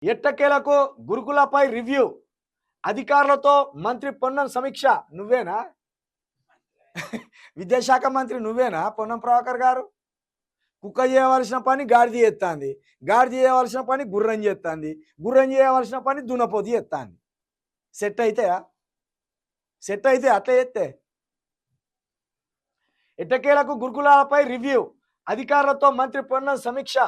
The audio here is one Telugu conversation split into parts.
ఎట్టకేలకు గురుకులపై రివ్యూ అధికారులతో మంత్రి పొన్నం సమీక్ష. నువ్వేనా విద్యాశాఖ మంత్రి? నువ్వేనా పొన్నం ప్రభాకర్ గారు? కుక్క చేయవలసిన పని గాడిద చేస్తుంది, గాడిద చేయవలసిన పని గుర్రం చేస్తుంది, గుర్రం చేయవలసిన పని దున్నపోతి చేస్తుంది. సెట్ అయితాయా? సెట్ అయితే అట్లా చేస్తే ఎట్టకేలకు గురుకులాలపై రివ్యూ అధికారులతో మంత్రి పొన్నం సమీక్ష.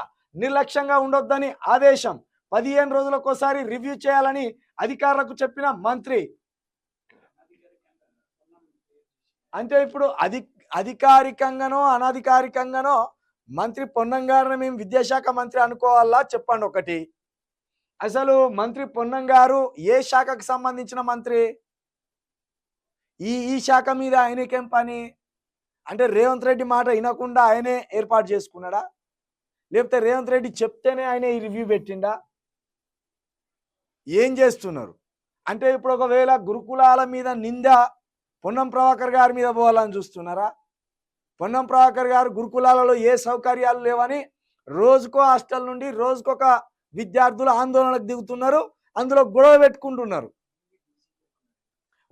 నిర్లక్ష్యంగా ఉండొద్దని ఆదేశం. 15 రోజులకోసారి రివ్యూ చేయాలని అధికారులకు చెప్పిన మంత్రి. అంటే ఇప్పుడు అధికారికంగానో అనధికారికంగానో మంత్రి పొన్నం గారిని మేము విద్యాశాఖ మంత్రి అనుకోవాలా? చెప్పండి ఒకటి. అసలు మంత్రి పొన్నం గారు ఏ శాఖకు సంబంధించిన మంత్రి? ఈ శాఖ మీద ఆయనకేం పని? అంటే రేవంత్ రెడ్డి మాట వినకుండా ఆయనే ఏర్పాటు చేసుకున్నాడా? లేకపోతే రేవంత్ రెడ్డి చెప్తేనే ఆయన ఈ రివ్యూ పెట్టిండా? ఏం చేస్తున్నారు? అంటే ఇప్పుడు ఒకవేళ గురుకులాల మీద నింద పొన్నం ప్రభాకర్ గారి మీద పోవాలని చూస్తున్నారా? పొన్నం ప్రభాకర్ గారు గురుకులాలలో ఏ సౌకర్యాలు లేవని రోజుకో హాస్టల్ నుండి రోజుకొక విద్యార్థులు ఆందోళనకు దిగుతున్నారు, అందులో గొడవ పెట్టుకుంటున్నారు.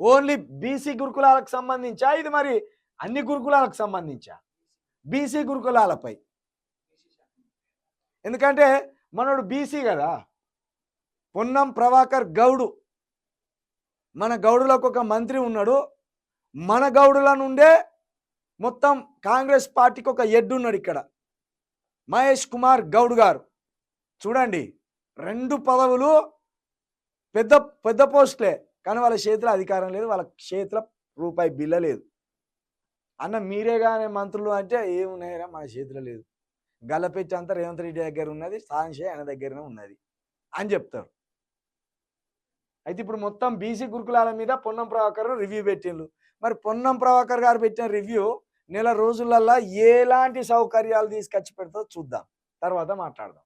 ఓన్లీ బీసీ గురుకులాలకు సంబంధించా ఇది? మరి అన్ని గురుకులాలకు సంబంధించా? బీసీ గురుకులాలపై. ఎందుకంటే మనోడు బీసీ కదా, పొన్నం ప్రభాకర్ గౌడు. మన గౌడులకు ఒక మంత్రి ఉన్నాడు. మన గౌడుల నుండే మొత్తం కాంగ్రెస్ పార్టీకి ఒక ఎడ్డు ఉన్నాడు ఇక్కడ, మహేష్ కుమార్ గౌడ్ గారు. చూడండి, 2 పదవులు పెద్ద పెద్ద పోస్టులే, కానీ వాళ్ళ చేతిలో అధికారం లేదు, వాళ్ళ చేతిలో రూపాయి బిల్ల లేదు. అన్న మీరే కానీ మంత్రులు అంటే ఏమున్నాయరా మన చేతిలో లేదు, గల్లపెట్టి అంతా రేవంత్ రెడ్డి దగ్గర ఉన్నది, సాంశే ఆయన దగ్గరనే ఉన్నది అని చెప్తారు. అయితే ఇప్పుడు మొత్తం బీసీ గురుకులాల మీద పొన్నం ప్రభాకర్ రివ్యూ పెట్టిండ్రు. మరి పొన్నం ప్రభాకర్ గారు పెట్టిన రివ్యూ నెల రోజులల్లో ఎలాంటి సౌకర్యాలు తీసుకొచ్చి పెడతారో చూద్దాం, తర్వాత మాట్లాడదాం.